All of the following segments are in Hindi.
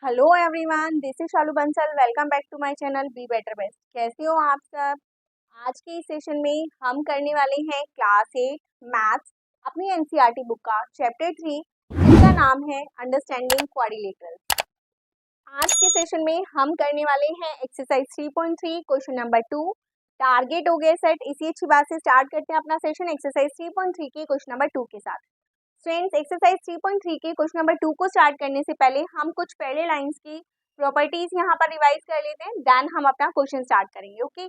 Hello everyone, this is Shalu Bansal. Welcome back to my channel be better best. कैसे हो आप सब? आज के इस सेशन में हम करने वाले हैं क्लास 8 मैथ्स अपनी एनसीईआरटी बुक का चैप्टर 3 जिसका नाम है अंडरस्टैंडिंग क्वाड्रिलेटरल्स। आज के सेशन में हम करने वाले हैं एक्सरसाइज 3.3 क्वेश्चन नंबर 2। टारगेट हो गया सेट। इसी अच्छी बात से स्टार्ट करते हैं अपना सेशन एक्सरसाइज 3.3 के क्वेश्चन नंबर 2 के साथ। फ्रेंड्स, एक्सरसाइज 3.3 के क्वेश्चन नंबर 2 को स्टार्ट करने से पहले हम कुछ पहले लाइंस की प्रॉपर्टीज यहाँ पर रिवाइज कर लेते हैं, देन हम अपना क्वेश्चन स्टार्ट करेंगे। ओके,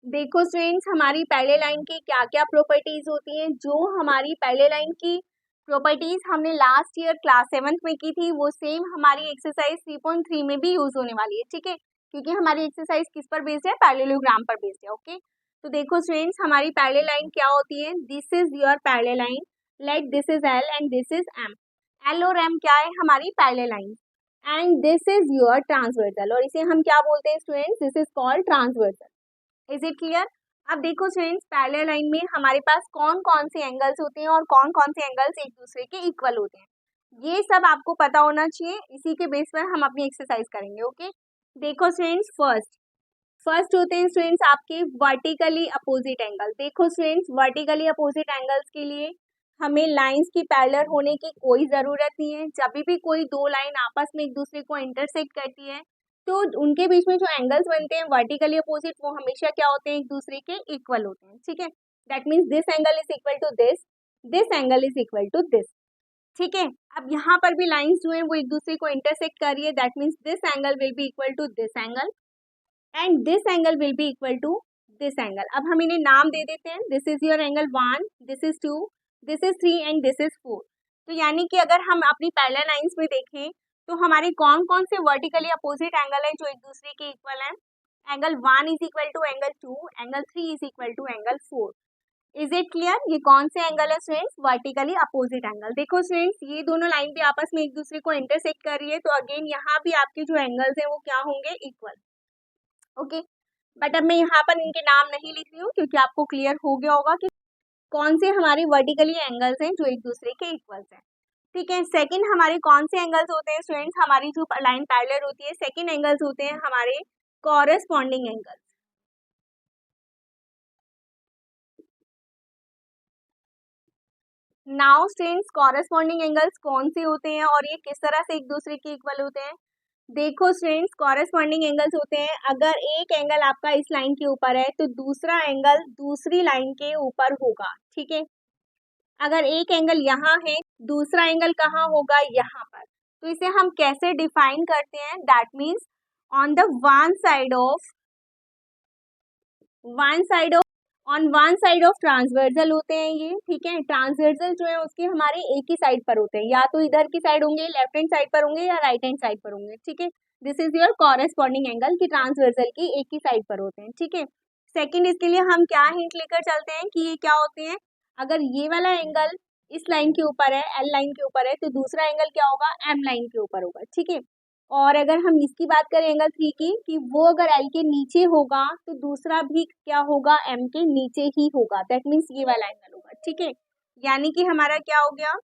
देखो स्टूडेंट्स, हमारी पहले लाइन की क्या क्या प्रॉपर्टीज होती हैं। जो हमारी पहले लाइन की प्रॉपर्टीज हमने लास्ट ईयर क्लास 7th में की थी, वो सेम हमारी एक्सरसाइज 3.3 में भी यूज होने वाली है। ठीक है, क्योंकि हमारी एक्सरसाइज किस पर बेस्ड है? पैरेललोग्राम पर बेस्ड है। ओके, तो देखो स्टूडेंट्स, हमारी पैरेलल लाइन क्या होती है? This is your parallel line, like this is L and this is M. L और एम क्या है? हमारी parallel line. And this is your transversal, और इसे हम क्या बोलते हैं students? This is called transversal. Is it clear? अब देखो फ्रेंड्स, पैरेलल लाइन में हमारे पास कौन कौन से एंगल्स होते हैं और कौन कौन से एंगल्स एक दूसरे के इक्वल होते हैं, ये सब आपको पता होना चाहिए। इसी के बेस पर हम अपनी एक्सरसाइज करेंगे। ओके, देखो फ्रेंड्स, फर्स्ट होते हैं स्टूडेंट्स आपके वर्टिकली अपोजिट एंगल। देखो स्टूडेंट्स, वर्टिकली अपोजिट एंगल्स के लिए हमें लाइंस की पैरेलल होने की कोई ज़रूरत नहीं है। जब भी कोई दो लाइन आपस में एक दूसरे को इंटरसेक्ट करती है, तो उनके बीच में जो एंगल्स बनते हैं वर्टिकली अपोजिट, वो हमेशा क्या होते हैं? एक दूसरे के इक्वल होते हैं। ठीक है, that means this angle is equal to this angle is equal to this. ठीक है, अब यहाँ पर भी लाइंस जो है वो एक दूसरे को इंटरसेक्ट कर रही है, that means this angle will be equal to this angle and this angle will be equal to this angle. अब हम इन्हें नाम दे देते हैं। This is your angle 1, this is 2, this is 3 and this is 4। तो यानी कि अगर हम अपनी पैरेलल लाइंस में देखें तो हमारे कौन कौन से वर्टिकली अपोजिट एंगल है जो एक दूसरे के इक्वल हैं? Angle 1 is equal to angle 2, angle 3 is equal to angle 4। Is it clear? ये कौन से एंगल है स्टूडेंट्स? Vertically opposite angle. देखो स्टूडेंट्स, ये दोनों लाइन भी आपस में एक दूसरे को इंटरसेक्ट कर रही है, तो अगेन यहाँ भी आपके जो एंगल्स हैं वो क्या होंगे? इक्वल। ओके, बट अब मैं यहाँ पर इनके नाम नहीं लिख रही हूँ क्योंकि आपको क्लियर हो गया होगा कि कौन से हमारे वर्टिकली एंगल्स हैं जो एक दूसरे के इक्वल्स हैं। ठीक है, सेकंड हमारे कौन से एंगल्स होते हैं स्टूडेंट्स? हमारी जो लाइन पैरेलल होती है, सेकंड एंगल्स होते हैं हमारे corresponding angles. Now students, corresponding angles कौन से होते हैं और ये किस तरह से एक दूसरे के इक्वल होते हैं? देखो स्टूडेंट्स, कॉरेस्पॉन्डिंग एंगल्स होते हैं, अगर एक एंगल आपका इस लाइन के ऊपर है तो दूसरा एंगल दूसरी लाइन के ऊपर होगा। ठीक है, अगर एक एंगल यहाँ है, दूसरा एंगल कहाँ होगा? यहाँ पर। तो इसे हम कैसे डिफाइन करते हैं? That means on the one side of transversal होते हैं ये। ठीक है, ट्रांसवर्सल जो है उसके हमारे एक ही साइड पर होते हैं, या तो इधर की साइड होंगे, लेफ्ट हैंड साइड पर होंगे, या राइट हैंड साइड पर होंगे। ठीक है, this is your corresponding angle की ट्रांसवर्सल की एक ही साइड पर होते हैं। ठीक है, सेकंड, इसके लिए हम क्या हिंट लेकर चलते हैं कि ये क्या होते हैं? अगर ये वाला एंगल इस लाइन के ऊपर है, एल लाइन के ऊपर है, तो दूसरा एंगल क्या होगा? एम लाइन के ऊपर होगा। ठीक है, और अगर हम इसकी बात करें एंगल 3 की, कि वो अगर एल के नीचे होगा तो दूसरा भी क्या होगा? एम के नीचे ही होगा। दैट मीन्स ये वाला एंगल होगा। ठीक है, यानी कि हमारा क्या हो गया?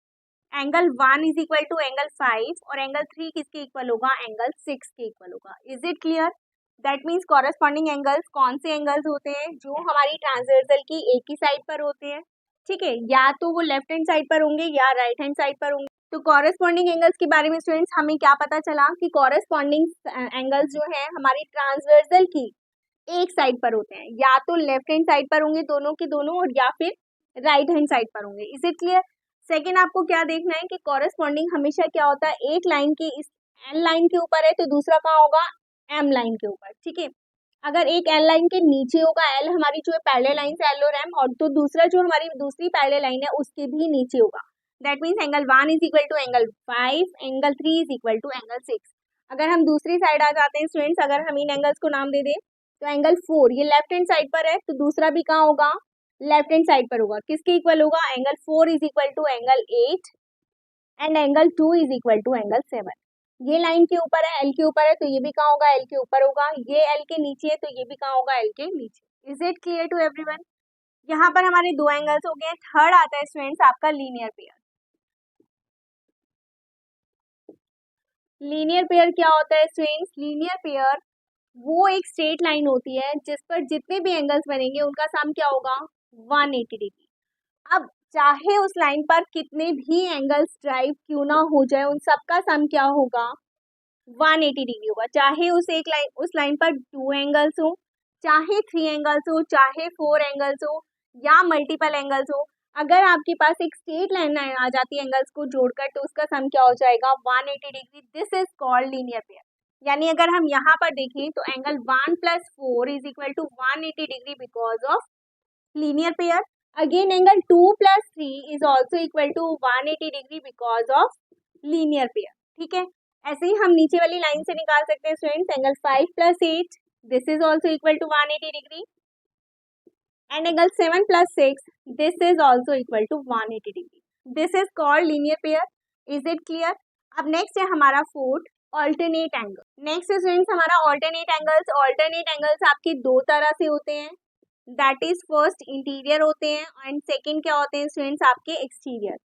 Angle 1 is equal to angle 5 और एंगल 3 किसके इक्वल होगा? एंगल 6 के इक्वल होगा। Is it clear? That means corresponding angles कौन से एंगल्स होते हैं? जो हमारी ट्रांसवर्सल की एक ही साइड पर होते हैं। ठीक है, या तो वो लेफ्ट हैंड साइड पर होंगे या राइट हैंड साइड पर होंगे। तो कॉरेस्पॉन्डिंग एंगल्स के बारे में स्टूडेंट्स हमें क्या पता चला कि कॉरेस्पॉन्डिंग एंगल्स जो है हमारी ट्रांसवर्सल की एक साइड पर होते हैं, या तो लेफ्ट हैंड साइड पर होंगे दोनों के दोनों, और या फिर राइट हैंड साइड पर होंगे। Is it clear? सेकेंड, आपको क्या देखना है कि कॉरेस्पॉन्डिंग हमेशा क्या होता है? एक लाइन की इस एल लाइन के ऊपर है तो दूसरा कहाँ होगा? एम लाइन के ऊपर। ठीक है, अगर एक एल लाइन के नीचे होगा, एल हमारी जो है पैरेलल लाइन से एल और एम, और तो दूसरा जो हमारी दूसरी पैरेलल लाइन है उसके भी नीचे होगा। That means angle 1 is equal to angle 5, angle 3 is equal to angle 6। अगर हम दूसरी साइड आ जाते हैं स्टूडेंट्स, अगर हम इन एंगल्स को नाम दे दें, तो एंगल 4 ये लेफ्ट हैंड साइड पर है तो दूसरा भी कहाँ होगा? लेफ्ट हैंड साइड पर होगा। किसके इक्वल होगा? Angle 4 is equal to angle 8 and angle 2 is equal to angle 7। ये लाइन के ऊपर है, एल के ऊपर है, तो ये भी कहाँ होगा? एल के ऊपर होगा। ये एल के नीचे है तो ये भी कहाँ होगा? एल के नीचे। Is it clear to everyone? यहाँ पर हमारे दो एंगल्स हो गए। थर्ड आता है स्टूडेंट्स आपका लीनियर पेयर। लीनियर पेयर क्या होता है स्टूडेंट्स? लीनियर पेयर वो एक स्ट्रेट लाइन होती है जिस पर जितने भी एंगल्स बनेंगे उनका सम क्या होगा? 180 डिग्री। अब चाहे उस लाइन पर कितने भी एंगल्स ड्राइव क्यों ना हो जाए, उन सबका सम क्या होगा? 180 डिग्री होगा। चाहे उस लाइन पर 2 एंगल्स हो, चाहे 3 एंगल्स हो, चाहे 4 एंगल्स हो या मल्टीपल एंगल्स हो, अगर आपके पास एक स्ट्रेट लाइन आ जाती है एंगल्स को जोड़कर, तो उसका सम क्या हो जाएगा? 180 degree. This is called linear pair. यानी अगर हम यहाँ पर देखें तो angle 1 + 4 is equal to 180 degree because of linear pair. Again angle 2 + 3 is also equal to 180 degree because of linear pair. ठीक है, ऐसे ही हम नीचे वाली लाइन से निकाल सकते हैं students, angle 5 + 8 this is also equal to 180 degree and angle 7 + 6 this is also equal to 180 degree. This is called linear pair. Is it clear? अब नेक्स्ट है हमारा fourth, alternate angle. Next students हमारा ऑल्टरनेट एंगल्स। ऑल्टरनेट एंगल्स आपके दो तरह से होते हैं, दैट इज फर्स्ट इंटीरियर होते हैं एंड सेकंड क्या होते हैं स्टूडेंट्स? आपके एक्सटीरियर।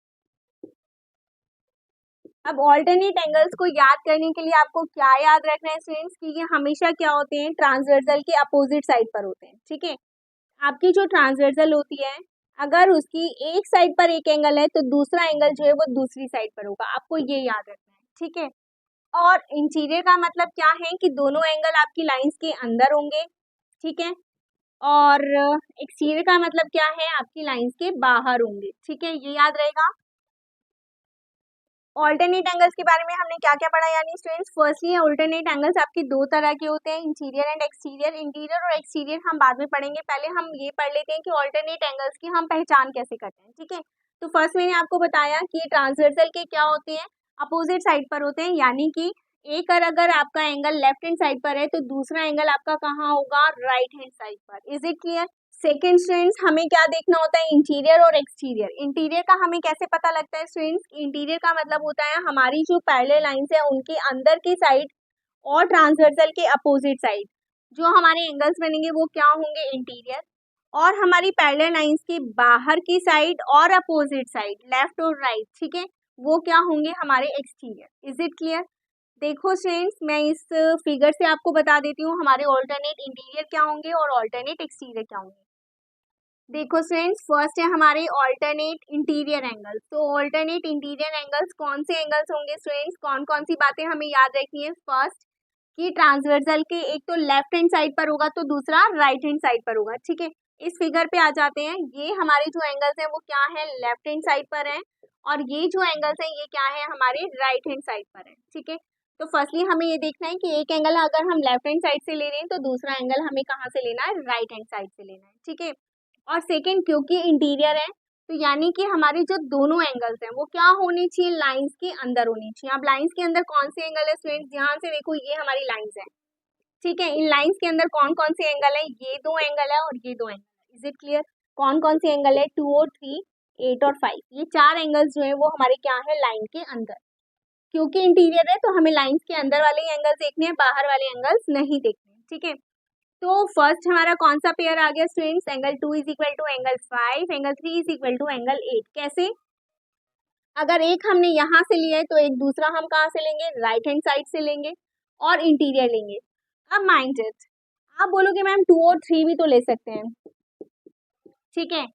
अब ऑल्टरनेट एंगल्स को याद करने के लिए आपको क्या याद रखना है स्टूडेंट्स? कि ये हमेशा क्या होते हैं? ट्रांसवर्सल के अपोजिट साइड पर होते हैं। ठीक है, आपकी जो ट्रांसवर्सल होती है, अगर उसकी एक साइड पर एक एंगल है तो दूसरा एंगल जो है वो दूसरी साइड पर होगा। आपको ये याद रखना है। ठीक है, और इंटीरियर का मतलब क्या है? कि दोनों एंगल आपकी लाइंस के अंदर होंगे। ठीक है, और एक्सटीरियर का मतलब क्या है? आपकी लाइंस के बाहर होंगे। ठीक है, ये याद रहेगा। ऑल्टरनेट एंगल्स के बारे में हमने क्या क्या पढ़ा यानी स्टूडेंट्स? फर्स्टली ऑल्टरनेट एंगल्स आपके दो तरह के होते हैं, इंटीरियर एंड एक्सटीरियर। इंटीरियर और एक्सटीरियर हम बाद में पढ़ेंगे, पहले हम ये पढ़ लेते हैं कि ऑल्टरनेट एंगल्स की हम पहचान कैसे करते हैं। ठीक है, तो फर्स्ट मैंने आपको बताया कि ये ट्रांसवर्सल के क्या होते हैं? अपोजिट साइड पर होते हैं, यानी कि एक अगर आपका एंगल लेफ्ट हैंड साइड पर है तो दूसरा एंगल आपका कहाँ होगा? राइट हैंड साइड पर। Is it clear? Second students हमें क्या देखना होता है? इंटीरियर और एक्सटीरियर। इंटीरियर का हमें कैसे पता लगता है स्टूडेंट्स? इंटीरियर का मतलब होता है हमारी जो पैरेलल लाइंस है उनके अंदर की साइड और ट्रांसवर्सल के अपोजिट साइड जो हमारे एंगल्स बनेंगे वो क्या होंगे? इंटीरियर। और हमारी पैरेलल लाइंस के बाहर की साइड और अपोजिट साइड लेफ्ट और राइट, ठीक है, वो क्या होंगे? हमारे एक्सटीरियर। Is it clear? देखो स्टूडेंट्स, मैं इस फिगर से आपको बता देती हूँ हमारे ऑल्टरनेट इंटीरियर क्या होंगे और ऑल्टरनेट एक्सटीरियर क्या होंगे। देखो फ्रेंड्स, फर्स्ट है हमारे ऑल्टरनेट इंटीरियर एंगल्स। तो ऑल्टरनेट इंटीरियर एंगल्स कौन से एंगल्स होंगे स्टूडेंट्स? कौन कौन सी बातें हमें याद रखनी है? फर्स्ट कि ट्रांसवर्सल के एक तो लेफ्ट हैंड साइड पर होगा तो दूसरा राइट हैंड साइड पर होगा। ठीक है, इस फिगर पे आ जाते हैं। ये हमारे जो एंगल्स हैं वो क्या है? लेफ्ट हैंड साइड पर है, और ये जो एंगल्स हैं ये क्या है? हमारे राइट हैंड साइड पर है। ठीक है, तो फर्स्टली हमें ये देखना है कि एक एंगल अगर हम लेफ्ट हैंड साइड से ले रहे हैं तो दूसरा एंगल हमें कहाँ से लेना है? राइट हैंड साइड से लेना है। ठीक है, और सेकेंड क्योंकि इंटीरियर है तो यानी कि हमारे जो दोनों एंगल्स हैं वो क्या होने चाहिए? लाइंस के अंदर होनी चाहिए। अब लाइंस के अंदर कौन से एंगल है स्टूडेंट्स? ध्यान से देखो, ये हमारी लाइंस है। ठीक है, इन लाइंस के अंदर कौन कौन से एंगल है? ये दो एंगल है और ये दो एंगल है। Is it clear? कौन कौन से एंगल है? 2 और 3, 8 और 5। ये चार एंगल्स जो है वो हमारे क्या है? लाइन के अंदर। क्योंकि इंटीरियर है तो हमें लाइंस के अंदर वाले एंगल्स देखने हैं, बाहर वाले एंगल्स नहीं देखने। ठीक है, तो फर्स्ट हमारा कौन सा पेयर आ गया students? Angle 2 is equal to angle 5, angle 3 is equal to angle 8। कैसे? अगर एक हमने यहाँ से लिया है तो एक दूसरा हम कहाँ से लेंगे? राइट हैंड साइड से लेंगे और इंटीरियर लेंगे। अब माइंड इट, आप बोलोगे मैम 2 और 3 भी तो ले सकते हैं। ठीक है,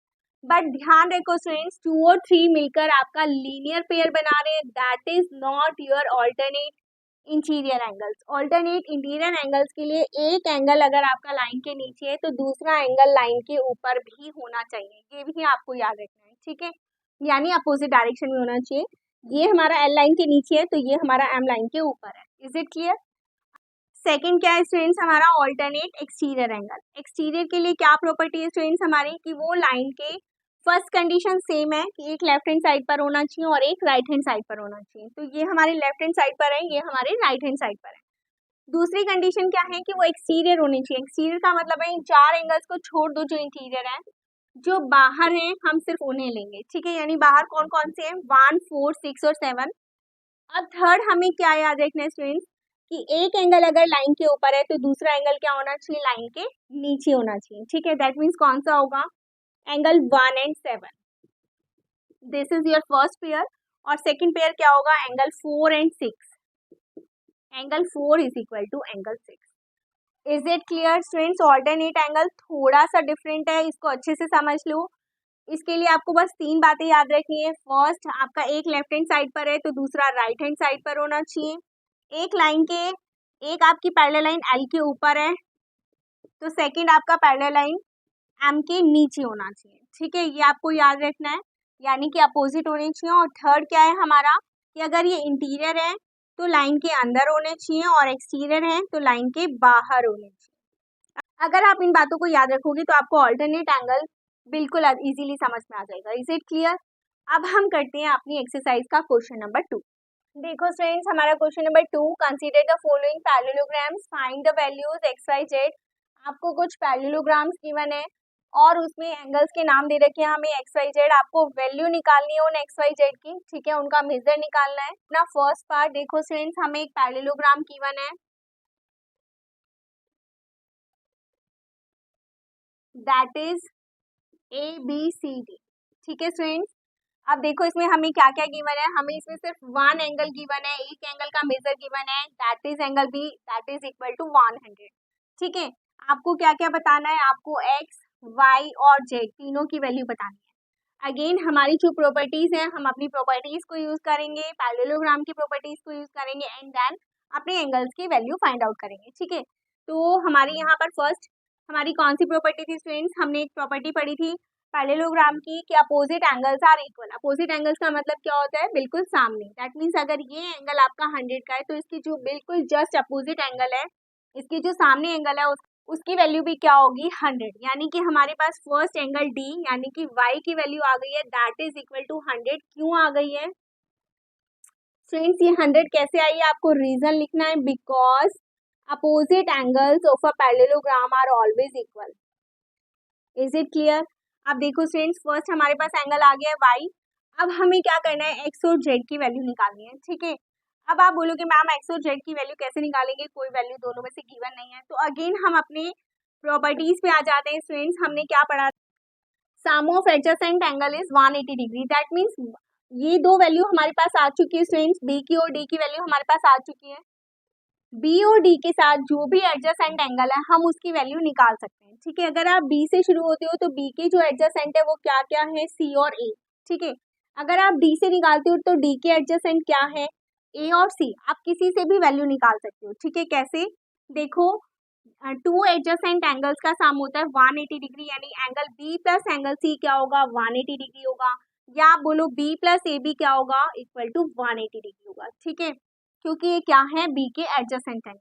बट ध्यान रखो स्टूडेंट्स, 2 और 3 मिलकर आपका लीनियर पेयर बना रहे हैं, that is not your alternate interior angles. Alternate interior angles के लिए एक एंगल अगर आपका लाइन के नीचे है तो दूसरा एंगल लाइन के ऊपर भी होना चाहिए, ये भी आपको याद रखना है। ठीक है, यानी अपोजिट डायरेक्शन में होना चाहिए। ये हमारा एल लाइन के नीचे है तो ये हमारा एम लाइन के ऊपर है। Is it clear? सेकंड क्या है स्टूडेंट्स? हमारा ऑल्टरनेट एक्सटीरियर एंगल। एक्सटीरियर के लिए क्या प्रॉपर्टी है स्टूडेंट्स हमारी? कि वो लाइन के फर्स्ट कंडीशन सेम है कि एक लेफ्ट हैंड साइड पर होना चाहिए और एक राइट हैंड साइड पर होना चाहिए। तो ये हमारे लेफ्ट हैंड साइड पर है, ये हमारे राइट हैंड साइड पर है। दूसरी कंडीशन क्या है? कि वो एक्सटीरियर होनी चाहिए। एक्सटीरियर का मतलब है इन चार एंगल्स को छोड़ दो जो इंटीरियर है, जो बाहर हैं हम सिर्फ उन्हें लेंगे। ठीक है, यानी बाहर कौन कौन से हैं? 1, 4, 6 और 7। अब थर्ड हमें क्या याद रखना है स्टूडेंट्स? कि एक एंगल अगर लाइन के ऊपर है तो दूसरा एंगल क्या होना चाहिए? लाइन के नीचे होना चाहिए। ठीक है, दैट मीन्स कौन सा होगा? Angle 1 and 7। This is your first pair. और सेकंड पेयर क्या होगा? Angle 4 and 6। Angle 4 is equal to angle 6। Is it clear students? Alternate angle थोड़ा सा डिफरेंट है, इसको अच्छे से समझ लो। इसके लिए आपको बस 3 बातें याद रखनी है। फर्स्ट, आपका एक लेफ्ट हैंड साइड पर है तो दूसरा राइट हैंड साइड पर होना चाहिए। एक लाइन के, एक आपकी पैरेलल लाइन एल के ऊपर है तो सेकंड आपका पैरेलल लाइन एम के नीचे होना चाहिए। ठीक है, ये आपको याद रखना है, यानी कि अपोजिट होने चाहिए। और थर्ड क्या है हमारा, कि अगर ये इंटीरियर है तो लाइन के अंदर होने चाहिए और एक्सटीरियर है तो लाइन के बाहर होने चाहिए। अगर आप इन बातों को याद रखोगे तो आपको ऑल्टरनेट एंगल बिल्कुल इजीली समझ में आ जाएगा। Is it clear? अब हम करते हैं अपनी एक्सरसाइज का क्वेश्चन नंबर 2। देखो स्टूडेंट्स, हमारा question number 2, consider the following parallelograms, find the values X Y Z. आपको कुछ पैरेललोग्राम्स गिवन है और उसमें एंगल्स के नाम दे रखे हैं हमें एक्स वाई जेड। आपको वैल्यू निकालनी है उन एक्स वाई जेड की, ठीक है, उनका मेजर निकालना है। ना फर्स्ट पार्ट देखो स्टूडेंट्स, हमें एक पैरेललोग्राम गिवन है, that is A B C D. ठीक है स्टूडेंट्स, अब देखो इसमें हमें क्या क्या गिवन है। हमें इसमें सिर्फ वन एंगल गिवन है, एक एंगल का मेजर गिवन है, that is angle B, that is equal to 100। ठीक है, आपको क्या क्या बताना है, आपको एक्स वाई और जेड तीनों की वैल्यू बतानी है। अगेन हमारी जो प्रॉपर्टीज हैं, हम अपनी प्रॉपर्टीज को यूज करेंगे, पैरेललोग्राम की प्रॉपर्टीज को यूज करेंगे एंड देन अपने एंगल्स की वैल्यू फाइंड आउट करेंगे। ठीक है, तो हमारी यहाँ पर फर्स्ट हमारी कौन सी प्रॉपर्टी थी स्टूडेंट्स? हमने एक प्रॉपर्टी पढ़ी थी पैरेललोग्राम की कि opposite angles are equal. Opposite angles का मतलब क्या होता है? बिल्कुल सामने। दैट मीन्स अगर ये एंगल आपका 100 का है तो इसकी जो बिल्कुल जस्ट अपोजिट एंगल है, इसकी जो सामने एंगल है उसकी वैल्यू भी क्या होगी? 100। यानी कि हमारे पास फर्स्ट एंगल डी यानी कि वाई की वैल्यू आ गई है, दैट इज इक्वल टू 100। क्यों आ गई है फ्रेंड्स? ये 100 कैसे आई है, आपको रीजन लिखना है, because opposite angles of a parallelogram are always equal. Is it clear? अब देखो स्टूडेंट्स, फर्स्ट हमारे पास एंगल आ गया है वाई। अब हमें क्या करना है, एक्स और जेड की वैल्यू निकालनी है। ठीक है, अब आप बोलोगे मैम एक्स और जेड की वैल्यू कैसे निकालेंगे, कोई वैल्यू दोनों में से गिवन नहीं है। तो अगेन हम अपने प्रॉपर्टीज पे आ जाते हैं स्टूडेंट्स। हमने क्या पढ़ा, sum of adjacent angle is 180 degree. That means ये दो वैल्यू हमारे पास आ चुकी है स्टूडेंट्स, बी की और डी की वैल्यू हमारे पास आ चुकी है। बी और डी के साथ जो भी एडजेसेंट एंगल है हम उसकी वैल्यू निकाल सकते हैं। ठीक है, अगर आप बी से शुरू होते हो तो बी के जो एडजेसेंट है वो क्या क्या है, सी और ए। ठीक है, अगर आप डी से निकालते हो तो डी के एडजेसेंट क्या है, ए और सी। आप किसी से भी वैल्यू निकाल सकते हो। ठीक है, कैसे? देखो, टू एडजेसेंट एंगल्स का सम होता है 180 डिग्री, यानी angle B plus angle C क्या होगा, 180 डिग्री होगा। या आप बोलो बी प्लस ए बी क्या होगा, इक्वल टू 180 डिग्री होगा। ठीक है, क्योंकि ये क्या है, बी के एडजेसेंट एंगल।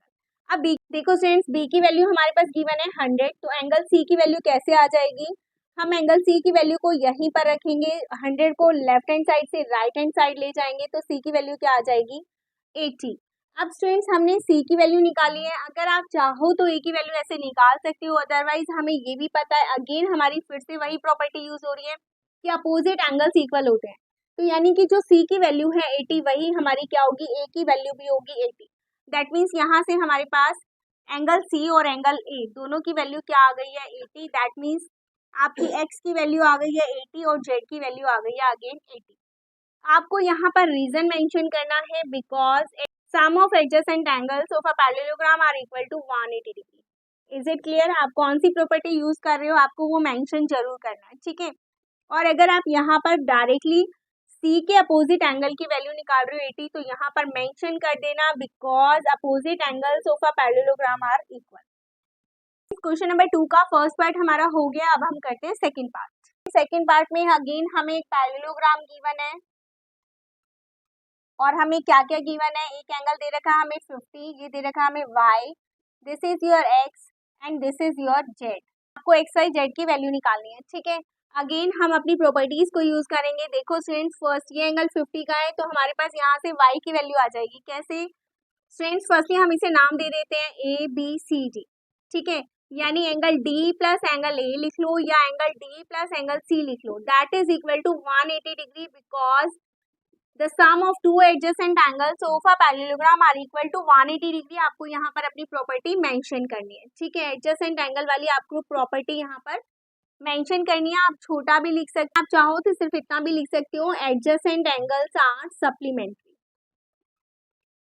अब बी देखो फ्रेंड्स, बी की वैल्यू हमारे पास गिवन है 100, तो एंगल सी की वैल्यू कैसे आ जाएगी, हम एंगल सी की वैल्यू को यहीं पर रखेंगे, 100 को लेफ्ट हैंड साइड से राइट हैंड साइड ले जाएंगे तो सी की वैल्यू क्या आ जाएगी, 80। अब स्टूडेंट्स हमने सी की वैल्यू निकाली है, अगर आप चाहो तो ए की वैल्यू ऐसे निकाल सकते हो, अदरवाइज हमें ये भी पता है, अगेन हमारी फिर से वही प्रॉपर्टी यूज हो रही है कि अपोजिट एंगल्स इक्वल होते हैं। तो यानी कि जो सी की वैल्यू है 80, वही हमारी क्या होगी, ए की वैल्यू भी होगी 80। दैट मीन्स यहाँ से हमारे पास एंगल सी और एंगल ए दोनों की वैल्यू क्या आ गई है, 80। दैट मीन्स आपकी एक्स की वैल्यू आ गई है 80 और जेड की वैल्यू आ गई है अगेन 80। आपको यहाँ पर रीजन मेंशन करना है, because sum of adjacent angles of a parallelogram are equal to 180 degree. Is it clear? आप कौन सी प्रॉपर्टी यूज कर रहे हो, आपको वो मेंशन जरूर करना है। ठीक है, और अगर आप यहाँ पर डायरेक्टली सी के अपोजिट एंगल की वैल्यू निकाल रहे हो 80, तो यहाँ पर मेंशन कर देना, because opposite angles of a parallelogram are equal. Question number 2 का फर्स्ट पार्ट हमारा हो गया। अब हम करते हैं सेकंड पार्ट। सेकंड पार्ट में अगेन हमें एक पैरेललोग्राम गिवन है और हमें क्या क्या गिवन है, एक एंगल दे रखा है हमें 50, ये दे रखा है हमें y, this is your x and this is your z। आपको x y z की वैल्यू निकालनी है। ठीक है, अगेन हम अपनी प्रॉपर्टीज को यूज करेंगे। देखो स्टूडेंट्स, फर्स्ट ये एंगल 50 का है तो हमारे पास यहाँ से y की वैल्यू आ जाएगी। कैसे स्टूडेंट्स? फर्स्टली हम इसे नाम दे देते हैं ए बी सी डी। ठीक है, यानी angle D plus angle A लिख लो या angle D plus angle C लिख लो, that is equal to 180 degree, because the sum of two adjacent angles of a parallelogram are equal to 180 degree. आपको यहाँ पर अपनी प्रॉपर्टी मेंशन करनी है। ठीक है, एडजेसेंट एंगल वाली आपको प्रॉपर्टी यहाँ पर मेंशन करनी है। आप छोटा भी लिख सकते हैं, आप चाहो तो सिर्फ इतना भी लिख सकते हो, adjacent angles are supplementary.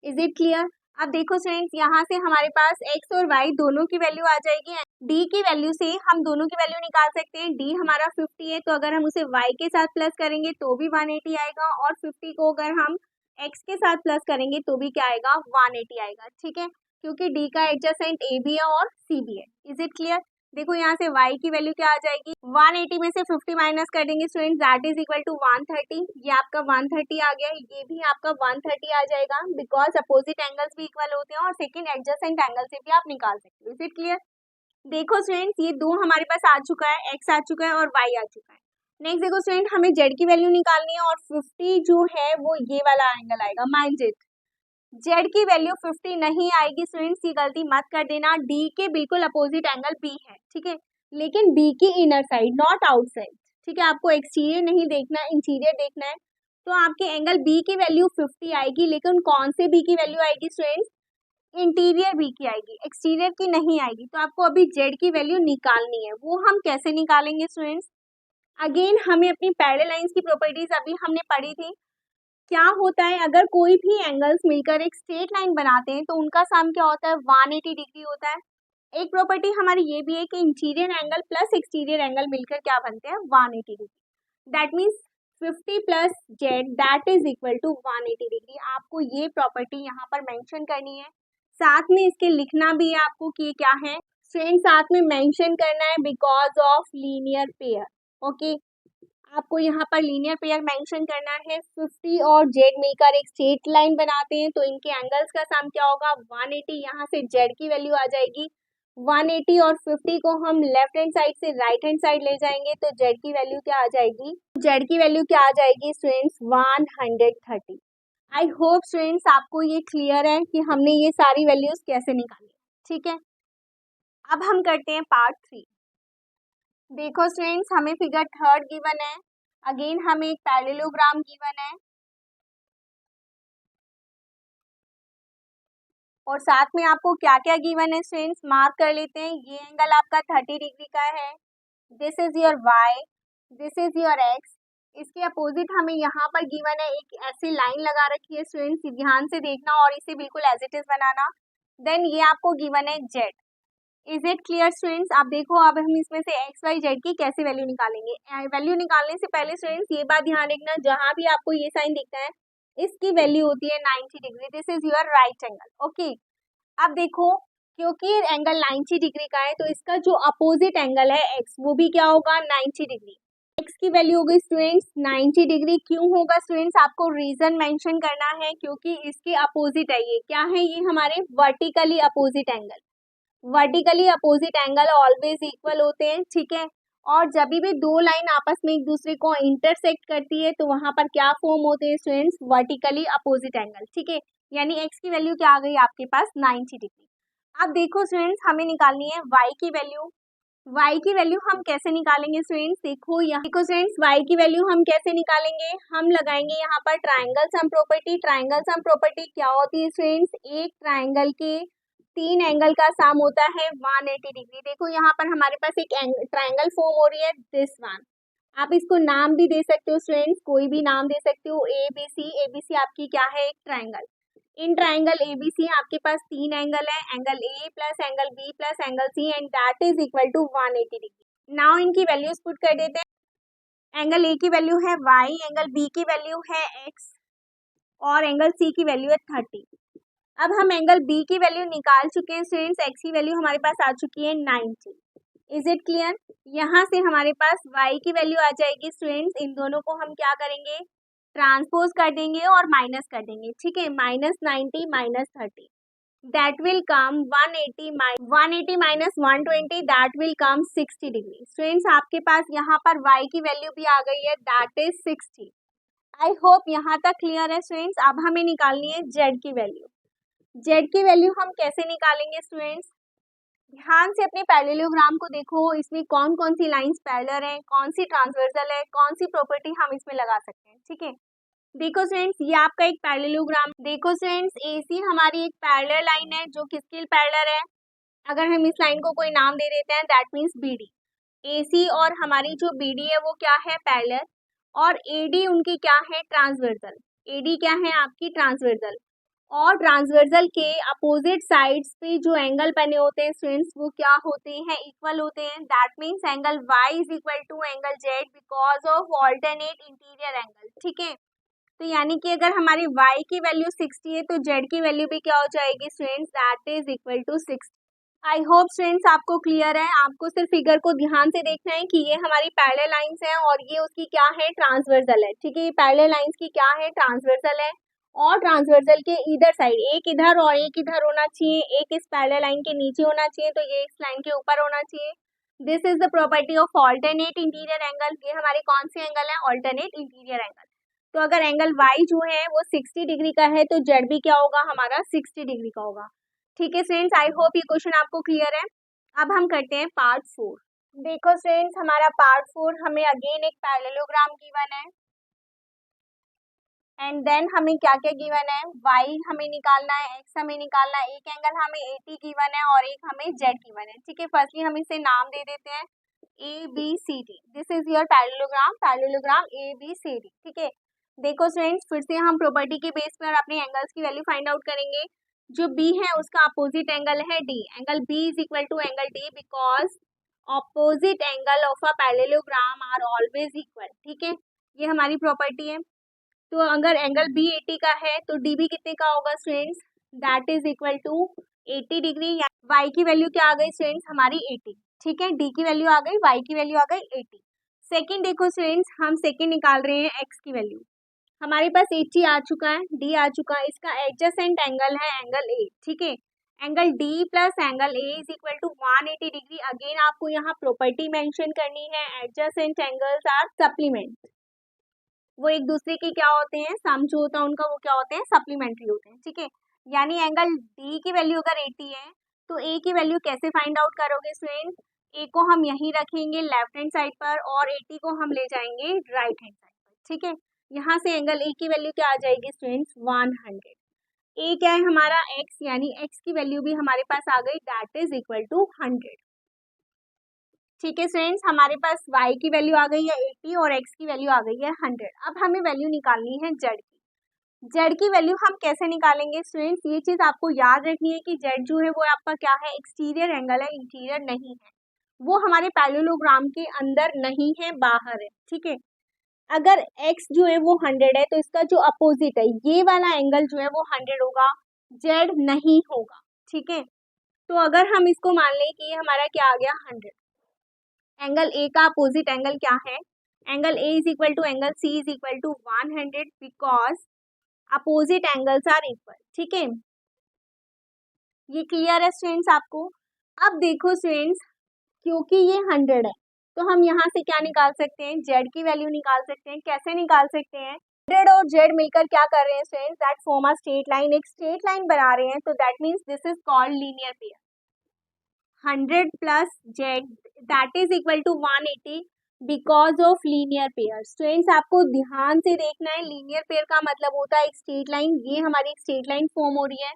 Is it clear? अब देखो स्टूडेंट्स, यहाँ से हमारे पास x और y दोनों की वैल्यू आ जाएगी। d की वैल्यू से हम दोनों की वैल्यू निकाल सकते हैं। d हमारा 50 है, तो अगर हम उसे y के साथ प्लस करेंगे तो भी 180 आएगा, और 50 को अगर हम x के साथ प्लस करेंगे तो भी क्या आएगा, 180 आएगा। ठीक है, क्योंकि d का एडजेसेंट a भी है और c भी है। Is it clear? देखो यहाँ से y की वैल्यू क्या आ जाएगी, 180 में से 50 माइनस कर देंगे student, that is equal to 130। ये आपका 130 आ गया, ये भी आपका 130 आ जाएगा, बिकॉज अपोजिट एंगल्स भी इक्वल होते हैं और सेकंड एडजेसेंट एंगल से भी आप निकाल सकते हो। Is it clear? देखो स्टूडेंट्स, ये दो हमारे पास आ चुका है, x आ चुका है और y आ चुका है। नेक्स्ट देखो स्टूडेंट, हमें z की वैल्यू निकालनी है और 50 जो है वो ये वाला एंगल आएगा, माइनस z। z की वैल्यू 50 नहीं आएगी स्टूडेंट्स, ये गलती मत कर देना। d के बिल्कुल अपोजिट एंगल b है, ठीक है, लेकिन b की इनर साइड, नॉट आउटसाइड। ठीक है, आपको एक्सटीरियर नहीं देखना, इंटीरियर देखना है। तो आपके एंगल b की वैल्यू 50 आएगी, लेकिन कौन से b की वैल्यू आएगी स्टूडेंट्स, इंटीरियर b की आएगी, एक्सटीरियर की नहीं आएगी। तो आपको अभी z की वैल्यू निकालनी है। वो हम कैसे निकालेंगे स्टूडेंट्स, अगेन हमें अपनी पैरेलल लाइंस की प्रॉपर्टीज अभी हमने पढ़ी थी। क्या होता है, अगर कोई भी एंगल्स मिलकर एक स्ट्रेट लाइन बनाते हैं तो उनका सम क्या होता है, 180 डिग्री होता है। एक प्रॉपर्टी हमारी ये भी है कि interior angle plus exterior angle मिलकर क्या बनते हैं, 180 degree. That means 50 plus Z that is equal to 180 degree. आपको ये प्रॉपर्टी यहाँ पर मेंशन करनी है, साथ में इसके लिखना भी है आपको कि ये क्या है फ्रेंड, साथ में मेंशन करना है because of linear pair. Okay, आपको यहाँ पर लीनियर पेयर मेंशन करना है। 50 और जेड मिलकर एक स्ट्रेट लाइन बनाते हैं, तो इनके एंगल्स का सम क्या होगा, 180। यहाँ से जेड की वैल्यू आ जाएगी 180, और 50 को हम लेफ्ट हैंड साइड से राइट हैंड साइड ले जाएंगे तो जेड की वैल्यू क्या आ जाएगी, जेड की वैल्यू क्या आ जाएगी स्टूडेंट्स, 130। आई होप स्टूडेंट्स आपको ये क्लियर है कि हमने ये सारी वैल्यूज कैसे निकाली। ठीक है, अब हम करते हैं पार्ट 3। देखो स्टूडेंट्स, हमें फिगर थर्ड गिवन है, अगेन हमें एक पैरेललोग्राम गिवन है, और साथ में आपको क्या क्या गिवन है स्टूडेंट्स, मार्क कर लेते हैं। ये एंगल आपका 30 डिग्री का है, this is your y, this is your x। इसके अपोजिट हमें यहाँ पर गिवन है एक ऐसी लाइन लगा रखी है स्टूडेंट्स, ध्यान से देखना और इसे बिल्कुल एज इट इज बनाना। देन ये आपको गिवन है z। Is it clear students? आप देखो, अब हम इसमें से एक्स वाई जेड की कैसे वैल्यू निकालेंगे। वैल्यू निकालने से पहले स्टूडेंट्स ये बात ध्यान रखना, जहां भी आपको ये साइन दिखता है इसकी वैल्यू होती है 90 degree, this is your right angle. Okay, अब देखो क्योंकि एंगल 90 डिग्री का है तो इसका जो अपोजिट एंगल है एक्स, वो भी क्या होगा, 90 डिग्री। एक्स की वैल्यू होगी स्टूडेंट्स 90 डिग्री। क्यों होगा स्टूडेंट्स, आपको रीजन मेंशन करना है, क्योंकि इसके अपोजिट है। ये क्या है, ये हमारे vertically opposite angle, vertically opposite angle always equal होते हैं। ठीक है, और जब भी दो लाइन आपस में एक दूसरे को इंटरसेक्ट करती है तो वहां पर क्या फॉर्म होते हैं स्टूडेंट्स, वर्टिकली अपोजिट एंगल। ठीक है, यानी एक्स की वैल्यू क्या आ गई आपके पास, 90 डिग्री। अब देखो स्टूडेंट्स, हमें निकालनी है वाई की वैल्यू। वाई की वैल्यू हम कैसे निकालेंगे स्टूडेंट्स, देखो यहाँ देखो स्टूडेंट्स, वाई की वैल्यू हम कैसे निकालेंगे, हम लगाएंगे यहाँ पर triangle sum property. Triangle sum property क्या होती है स्टूडेंट्स, एक ट्राइंगल के तीन एंगल का सम होता है 180 डिग्री। देखो यहाँ पर हमारे पास एक ट्राइंगल फॉर्म हो रही है, दिस वन। आप इसको नाम भी दे सकते हो स्टूडेंट्स, कोई भी नाम दे सकते हो, ए बी सी। ए बी सी आपकी क्या है, एक triangle. In triangle A B C आपके पास तीन एंगल है, angle A plus angle B plus angle C, and that is equal to 180 degree. Now इनकी वैल्यूज पुट कर देते हैं। एंगल ए की वैल्यू है y, एंगल बी की वैल्यू है x, और एंगल सी की वैल्यू है 30। अब हम एंगल बी की वैल्यू निकाल चुके हैं स्टूडेंट्स, एक्स की वैल्यू हमारे पास आ चुकी है 90। Is it clear? यहाँ से हमारे पास y की वैल्यू आ जाएगी स्टूडेंट्स, इन दोनों को हम क्या करेंगे, ट्रांसपोज कर देंगे और माइनस कर देंगे। ठीक है, -90 -30 that will come 180 minus 120 that will come 60 degree. Students आपके पास यहाँ पर y की वैल्यू भी आ गई है, दैट इज 60। आई होप यहाँ तक क्लियर है स्टूडेंट्स। अब हमें निकालनी है z की वैल्यू। z की वैल्यू हम कैसे निकालेंगे स्टूडेंट्स, ध्यान से अपने पैरेललोग्राम को देखो, इसमें कौन कौन सी लाइंस पैरेलल है, कौन सी ट्रांसवर्सल है, कौन सी प्रॉपर्टी हम इसमें लगा सकते हैं। ठीक है, देखो स्टूडेंट्स, ये आपका एक पैरेललोग्राम। देखो स्टूडेंट्स, AC हमारी एक पैरेलल लाइन है जो किसकी पैरेलल है, अगर हम इस लाइन को कोई नाम दे देते हैं दैट मीन्स BD। AC और हमारी जो BD है वो क्या है, पैरेलल, और AD उनकी क्या है, ट्रांसवर्सल। AD क्या है आपकी, ट्रांसवर्सल। और ट्रांसवर्सल के अपोजिट साइड्स पे जो एंगल बने होते हैं स्टूडेंट्स वो क्या होते हैं, इक्वल होते हैं। That means angle y is equal to angle z because of alternate interior angle. ठीक है, तो यानी कि अगर हमारी y की वैल्यू 60 है तो z की वैल्यू भी क्या हो जाएगी students, that is equal to 60। I hope students आपको क्लियर है। आपको सिर्फ फिगर को ध्यान से देखना है कि ये हमारी पैरेलल लाइंस हैं और ये उसकी क्या है, ट्रांसवर्सल है। ठीक है, ये पैरेलल लाइंस की क्या है, ट्रांसवर्सल है। और ट्रांसवर्सल के इधर साइड एक इधर और एक इधर होना चाहिए, एक इस पैरेलल लाइन के नीचे होना चाहिए तो ये इस लाइन के ऊपर होना चाहिए। This is the property of alternate interior angle. ये हमारे कौन से एंगल है, ऑल्टरनेट इंटीरियर एंगल। तो अगर एंगल y जो है वो 60 डिग्री का है तो z भी क्या होगा हमारा, 60 डिग्री का होगा। ठीक है स्टूडेंट्स, आई होप ये क्वेश्चन आपको क्लियर है। अब हम करते हैं पार्ट 4। देखो स्टूडेंट्स, हमारा पार्ट 4 हमें अगेन एक पैरेललोग्राम गिवन है एंड देन हमें क्या क्या गिवन है, y हमें निकालना है, x हमें निकालना है, एक एंगल हमें 80 गिवन है और एक हमें z गिवन है। ठीक है, फर्स्टली हम इसे नाम दे देते हैं ABCD। This is your parallelogram ABCD। ठीक है, देखो स्टूडेंट्स, फिर से हम प्रॉपर्टी के बेस पर अपने एंगल्स की वैल्यू फाइंड आउट करेंगे। जो B है उसका अपोजिट एंगल है D। Angle B is equal to angle D because opposite angle of a parallelogram are always equal. ठीक है, ये हमारी प्रॉपर्टी है। तो अगर एंगल B 80 का है तो DB कितने का होगा students, that is equal to 80 degree. y की वैल्यू क्या आ गई स्टूडेंट्स, हमारी 80। ठीक है, D की वैल्यू आ गई, y की वैल्यू आ गई 80। सेकंड देखो स्टूडेंट्स, हम सेकंड निकाल रहे हैं x की वैल्यू। हमारे पास 80 आ चुका है, D आ चुका है, इसका एडजेसेंट एंगल है एंगल A। ठीक है, angle D plus angle A is equal to 180 degree. Again आपको यहाँ प्रॉपर्टी मेंशन करनी है, एडजेसेंट एंगल्स आर सप्लीमेंट। वो एक दूसरे के क्या होते हैं, सम जो होता है उनका वो क्या होते हैं, सप्लीमेंट्री होते हैं। ठीक है, यानी एंगल D की वैल्यू अगर 80 है तो A की वैल्यू कैसे फाइंड आउट करोगे स्टूडेंट, A को हम यहीं रखेंगे लेफ्ट हैंड साइड पर और 80 को हम ले जाएंगे राइट हैंड साइड पर। ठीक है, यहाँ से एंगल A की वैल्यू क्या आ जाएगी स्टूडेंट्स, 100। A क्या है हमारा, x, यानी x की वैल्यू भी हमारे पास आ गई, दैट इज इक्वल टू 100। ठीक है स्टूडेंट्स, हमारे पास y की वैल्यू आ गई है 80 और x की वैल्यू आ गई है 100। अब हमें वैल्यू निकालनी है z की। z की वैल्यू हम कैसे निकालेंगे स्टूडेंट्स, ये चीज आपको याद रखनी है कि z जो है वो आपका क्या है, एक्सटीरियर एंगल है, इंटीरियर नहीं है। वो हमारे पैरेललोग्राम के अंदर नहीं है, बाहर है। ठीक है, अगर x जो है वो 100 है तो इसका जो अपोजिट है ये वाला एंगल जो है वो 100 होगा, z नहीं होगा। ठीक है, तो अगर हम इसको मान लें कि ये हमारा क्या आ गया 100, एंगल A का अपोजिट एंगल क्या है, angle A is equal to angle C is equal to 100 because opposite angles are equal. ठीक है, ये क्लियर है स्टूडेंट्स आपको। अब देखो स्टूडेंट्स, क्योंकि ये 100 है तो हम यहाँ से क्या निकाल सकते हैं, z की वैल्यू निकाल सकते हैं। कैसे निकाल सकते हैं, 100 और z मिलकर क्या कर रहे हैं students, that form a straight line, एक स्ट्रेट लाइन बना रहे हैं, तो that means this is called linear pair. 100 plus z that is equal to 180 because of linear pair. Students आपको ध्यान से देखना है, लीनियर पेयर का मतलब होता है एक स्ट्रेट लाइन। ये हमारी एक स्ट्रेट लाइन फॉर्म हो रही है,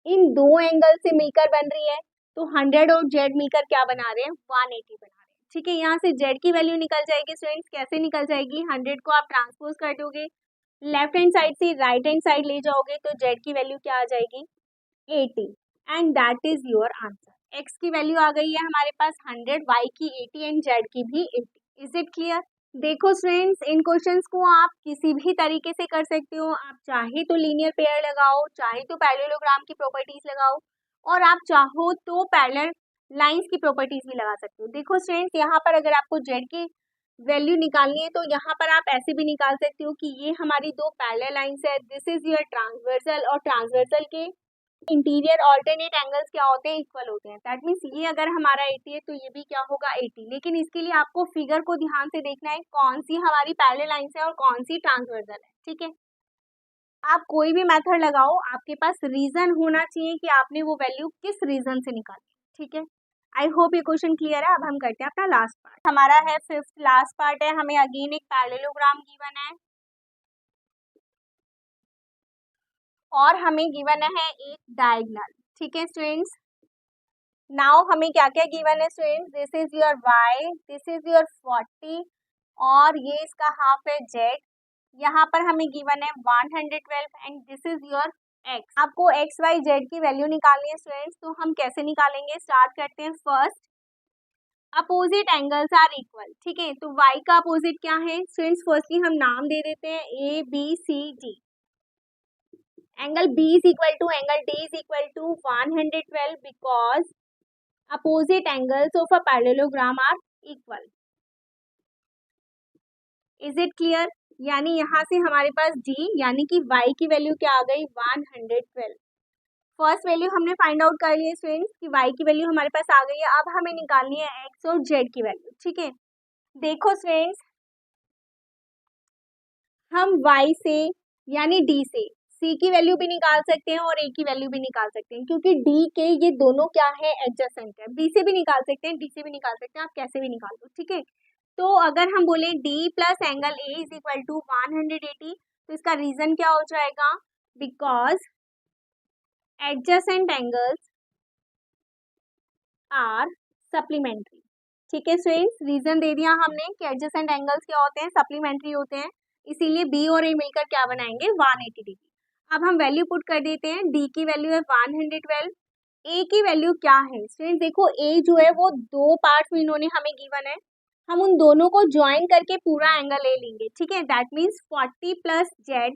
इन दो एंगल से मिलकर बन रही है, तो 100 और z मिलकर क्या बना रहे हैं, 180 बना रहे हैं। ठीक है, यहाँ से z की वैल्यू निकल जाएगी स्टूडेंट्स, कैसे निकल जाएगी, 100 को आप ट्रांसपोज कर दोगे, लेफ्ट हैंड साइड से राइट हैंड साइड ले जाओगे तो z की वैल्यू क्या आ जाएगी, 80, and that is your answer. x की वैल्यू आ गई है हमारे पास 100, y की 80 एंड z की भी 80। Is it clear. देखो स्टूडेंट्स, इन क्वेश्चंस को आप किसी भी तरीके से कर सकते हो। आप चाहे तो लीनियर पेयर लगाओ, चाहे तो पैरेललोग्राम की प्रॉपर्टीज लगाओ, और आप चाहो तो पैरेलल लाइंस की प्रॉपर्टीज भी लगा सकते हो। देखो स्टूडेंट्स, यहाँ पर अगर आपको z की वैल्यू निकालनी है तो यहाँ पर आप ऐसे भी निकाल सकते हो कि ये हमारी दो पैरेलल लाइंस है, दिस इज योर ट्रांसवर्सल, और ट्रांसवर्सल के इंटीरियर ऑल्टरनेट एंगल्स क्या होते हैं, इक्वल होते हैं। दैट मीन्स ये अगर हमारा 80 है तो ये भी क्या होगा, 80। लेकिन इसके लिए आपको फिगर को ध्यान से देखना है, कौन सी हमारी पैरेलल लाइंस है और कौन सी ट्रांसवर्सल है। ठीक है, आप कोई भी मेथड लगाओ, आपके पास रीजन होना चाहिए कि आपने वो वैल्यू किस रीजन से निकाली। ठीक है, आई होप ये क्वेश्चन क्लियर है। अब हम करते हैं अपना लास्ट पार्ट, हमारा है फिफ्थ लास्ट पार्ट है। हमें अगेन एक पैरेललोग्राम गिवन है और हमें गिवन है एक डायगोनल। ठीक है स्टूडेंट्स, नाउ हमें क्या क्या गिवन है students, this is your y, this is your 40 और ये इसका हाफ है z। यहाँ पर हमें गिवन है 112 and this is your x. आपको एक्स वाई जेड की वैल्यू निकालनी है स्टूडेंट्स, तो हम कैसे निकालेंगे, स्टार्ट करते हैं। First, opposite angles are equal, ठीक है। तो y का अपोजिट क्या है स्टूडेंट्स, फर्स्टली हम नाम दे देते हैं A B C D. Angle B is equal to angle D is equal to 112 because opposite angles of a parallelogram are equal. Is it clear? यानी यहाँ से हमारे पास D यानी कि y की वैल्यू क्या आ गई, 112। फर्स्ट वैल्यू हमने फाइंड आउट कर लिया स्टूडेंट्स कि y की वैल्यू हमारे पास आ गई है। अब हमें निकालनी है x और z की वैल्यू, ठीक है। देखो स्टूडेंट्स, हम y से यानी d से c की वैल्यू भी निकाल सकते हैं और a की वैल्यू भी निकाल सकते हैं, क्योंकि d के ये दोनों क्या है, एडजेसेंट है। b से भी निकाल सकते हैं, d से भी निकाल सकते हैं, आप कैसे भी निकाल दो, ठीक है। तो अगर हम बोले d plus angle a is equal to 180, तो इसका रीजन क्या हो जाएगा, because adjacent angles are supplementary, ठीक है स्टूडेंट्स। रीजन दे दिया हमने कि एडजेसेंट एंगल्स क्या होते हैं, सप्लीमेंट्री होते हैं, इसीलिए b और a मिलकर क्या बनाएंगे, 180 डिग्री। अब हम वैल्यू पुट कर देते हैं, d की वैल्यू है 112, a की वैल्यू क्या है स्टूडेंट्स, देखो a जो है वो दो पार्ट्स में इन्होंने हमें गिवन है, हम उन दोनों को ज्वाइन करके पूरा एंगल a लेंगे, ठीक है। That means 40 plus Z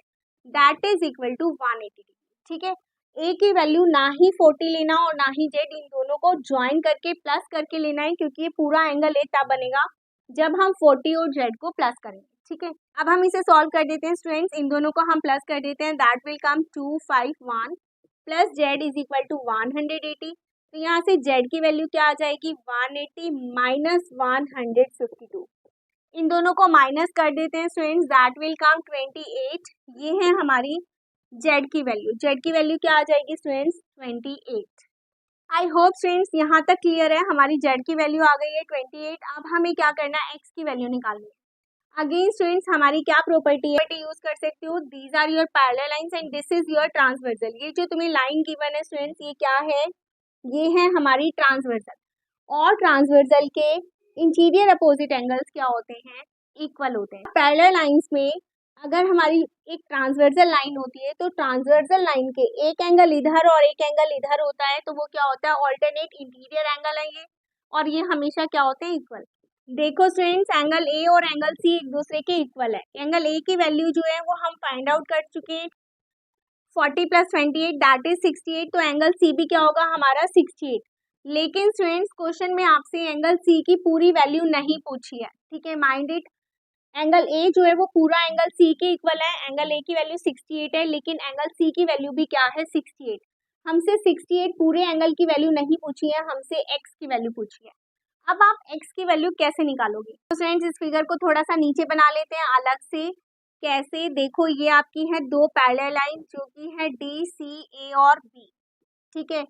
that is equal to 180 degree, ठीक है। a की वैल्यू ना ही 40 लेना और ना ही z, इन दोनों को ज्वाइन करके प्लस करके लेना है, क्योंकि ये पूरा एंगल a तब बनेगा जब हम 40 और z को प्लस करेंगे, ठीक है। अब हम इसे सॉल्व कर देते हैं स्टूडेंट्स, इन दोनों को हम प्लस कर देते हैं, that will come 251 plus z is equal to 180। तो यहाँ से z की वैल्यू क्या आ जाएगी, 180 माइनस 152। इन दोनों को माइनस कर देते हैं स्टूडेंट्स, दैट विल कम 28। ये है हमारी z की वैल्यू, z की वैल्यू क्या आ जाएगी स्टूडेंट्स, 28। आई होप स्टूडेंट्स यहाँ तक क्लियर है, हमारी z की वैल्यू आ गई है 28। अब हमें क्या करना है, x की वैल्यू निकालनी है। अगेन स्टूडेंट्स हमारी क्या प्रॉपर्टी है, यूज कर सकते हो, these are your parallel lines and this is your transversal. ये जो तुम्हें लाइन गिवन है स्टूडेंट्स, ये क्या है, ये है हमारी ट्रांसवर्सल। और ट्रांसवर्सल के इंटीरियर अपोजिट एंगल्स क्या होते हैं, इक्वल होते हैं। पैरेलल लाइंस में अगर हमारी एक ट्रांसवर्सल लाइन होती है, तो ट्रांसवर्सल लाइन के एक एंगल इधर और एक एंगल इधर होता है, तो वो क्या होता है, ऑल्टरनेट इंटीरियर एंगल है ये, और ये हमेशा क्या होते हैं, इक्वल। देखो स्टूडेंट्स, एंगल ए और एंगल सी एक दूसरे के इक्वल है। एंगल ए की वैल्यू जो है वो हम फाइंड आउट कर चुके हैं, 40 प्लस 28 दैट इज 68। तो एंगल सी भी क्या होगा हमारा, 68। लेकिन स्टूडेंट्स क्वेश्चन में आपसे एंगल सी की पूरी वैल्यू नहीं पूछी है, ठीक है, माइंड इट। एंगल ए जो है वो पूरा एंगल सी के इक्वल है, एंगल ए की वैल्यू 68 है, लेकिन एंगल सी की वैल्यू भी क्या है, 68। हमसे 68 पूरे एंगल की वैल्यू नहीं पूछी है, हमसे एक्स की वैल्यू पूछी है। अब आप x की वैल्यू कैसे निकालोगे, तो फ्रेंड्स इस फिगर को थोड़ा सा नीचे बना लेते हैं अलग से। कैसे, देखो ये आपकी है दो पैरेलल लाइन जो कि है डी सी ए और बी, ठीक है।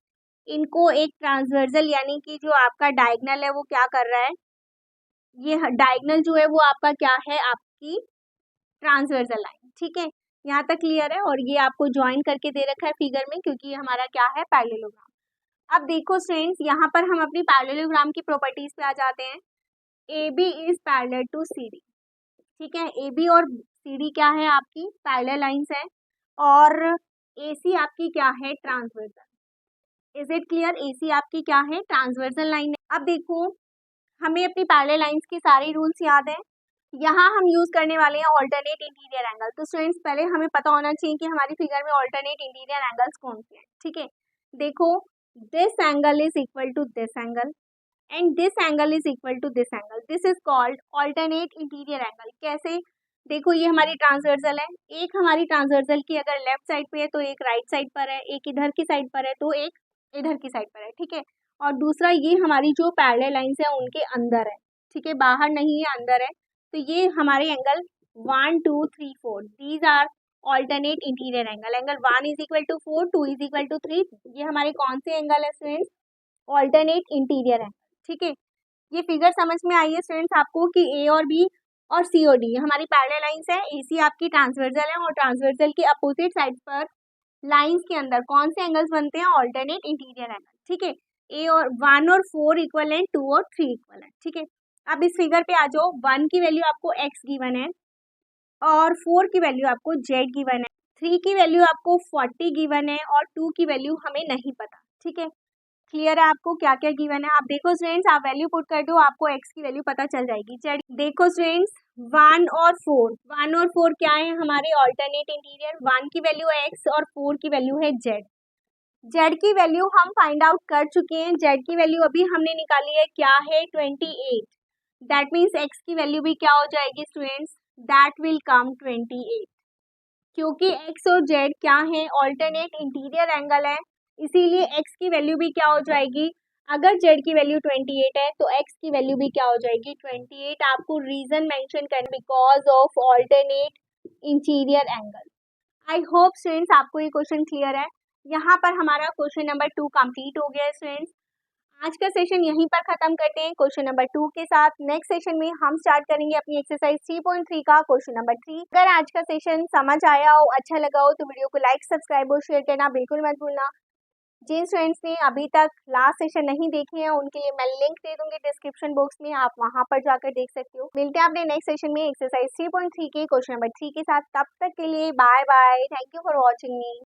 इनको एक ट्रांसवर्सल यानी कि जो आपका डायगोनल है वो क्या कर रहा है, ये डायगोनल जो है वो आपका क्या है, आपकी ट्रांसवर्सल लाइन, ठीक है। यहाँ तक क्लियर है, और ये आपको ज्वाइन करके दे रखा है फिगर में, क्योंकि ये हमारा क्या है, पैरेललोग्राम। अब देखो स्टूडेंट्स, यहाँ पर हम अपनी पैरेललोग्राम की प्रॉपर्टीज पे आ जाते हैं। A B is parallel to C D, ठीक है। ए बी और सी डी क्या है, आपकी पैरेलल लाइंस है, और ए सी आपकी क्या है, ट्रांसवर्सल। इज इट क्लियर, ए सी आपकी क्या है, ट्रांसवर्सल लाइन है। अब देखो, हमें अपनी पैरेलल लाइंस की सारी रूल्स याद है। यहाँ हम यूज करने वाले हैं ऑल्टरनेट इंटीरियर एंगल। तो स्टूडेंट्स पहले हमें पता होना चाहिए कि हमारी फिगर में ऑल्टरनेट इंटीरियर एंगल्स कौन से हैं, ठीक है। देखो, this angle is equal to this angle and this angle is equal to this angle, this is called alternate interior angle. कैसे, देखो ये हमारी ट्रांसवर्सल है, एक हमारी ट्रांसवर्सल की अगर लेफ्ट साइड पे है तो एक राइट साइड पर है, एक इधर की साइड पर है तो एक इधर की साइड पर है, ठीक है। और दूसरा ये हमारी जो पैरेलल लाइंस है उनके अंदर है, ठीक है, बाहर नहीं है, अंदर है। तो ये हमारे angle 1 2 3 4 these are alternate interior angle. Angle 1 is equal to 4, 2 is equal to 3, ये हमारे कौन से एंगल है स्टूडेंट्स, ऑल्टरनेट इंटीरियर एंगल, ठीक है। ये फिगर समझ में आई है स्टूडेंट्स आपको कि ए और बी और सी और डी हमारी पैरेलल लाइंस है, ए सी आपकी ट्रांसवर्सल है, और ट्रांसवर्सल के अपोजिट साइड पर लाइंस के अंदर कौन से एंगल्स बनते हैं, ऑल्टरनेट इंटीरियर एंगल, ठीक है। ए और 1 और 4 इक्वल है, 2 और 3 इक्वल है, ठीक है। अब इस फिगर पे आ जाओ, 1 की वैल्यू आपको x गिवन है और 4 की वैल्यू आपको z गिवन है। 3 की वैल्यू आपको 40 गिवन है और 2 की वैल्यू हमें नहीं पता, ठीक है। क्लियर है आपको क्या क्या गिवन है? आप देखो स्टूडेंट्स, आप वैल्यू पुट कर दो, आपको x की वैल्यू पता चल जाएगी। चल देखो स्टूडेंट्स, 1 और 4 क्या है हमारे ऑल्टरनेट इंटीरियर। 1 की वैल्यू है x और 4 की वैल्यू है z। z की वैल्यू हम फाइंड आउट कर चुके हैं। z की वैल्यू अभी हमने निकाली है, क्या है 28। दैट मीन्स x की वैल्यू भी क्या हो जाएगी स्टूडेंट्स, दैट विल कम 28। क्योंकि x और z क्या है, ऑल्टरनेट इंटीरियर एंगल है, इसीलिए x की वैल्यू भी क्या हो जाएगी, अगर z की वैल्यू 28 है तो x की वैल्यू भी क्या हो जाएगी 28। आपको रीजन मेंशन करना, because of alternate interior angle. I hope students आपको ये क्वेश्चन क्लियर है। यहाँ पर हमारा क्वेश्चन नंबर 2 कंप्लीट हो गया है स्टूडेंट्स। आज का सेशन यहीं पर खत्म करते हैं क्वेश्चन नंबर 2 के साथ। नेक्स्ट सेशन में हम स्टार्ट करेंगे अपनी एक्सरसाइज 3.3 का क्वेश्चन नंबर 3। अगर आज का सेशन समझ आया हो, अच्छा लगा हो तो वीडियो को लाइक, सब्सक्राइब और शेयर करना बिल्कुल मत भूलना। जिन स्टूडेंट्स ने अभी तक लास्ट सेशन नहीं देखे हैं उनके लिए मैं लिंक दे दूंगी डिस्क्रिप्शन बॉक्स में, आप वहां पर जाकर देख सकते हो। मिलते हैं अपने नेक्स्ट सेशन में एक्सरसाइज 3.3 के क्वेश्चन नंबर 3 के साथ। तब तक के लिए bye bye, thank you for watching me.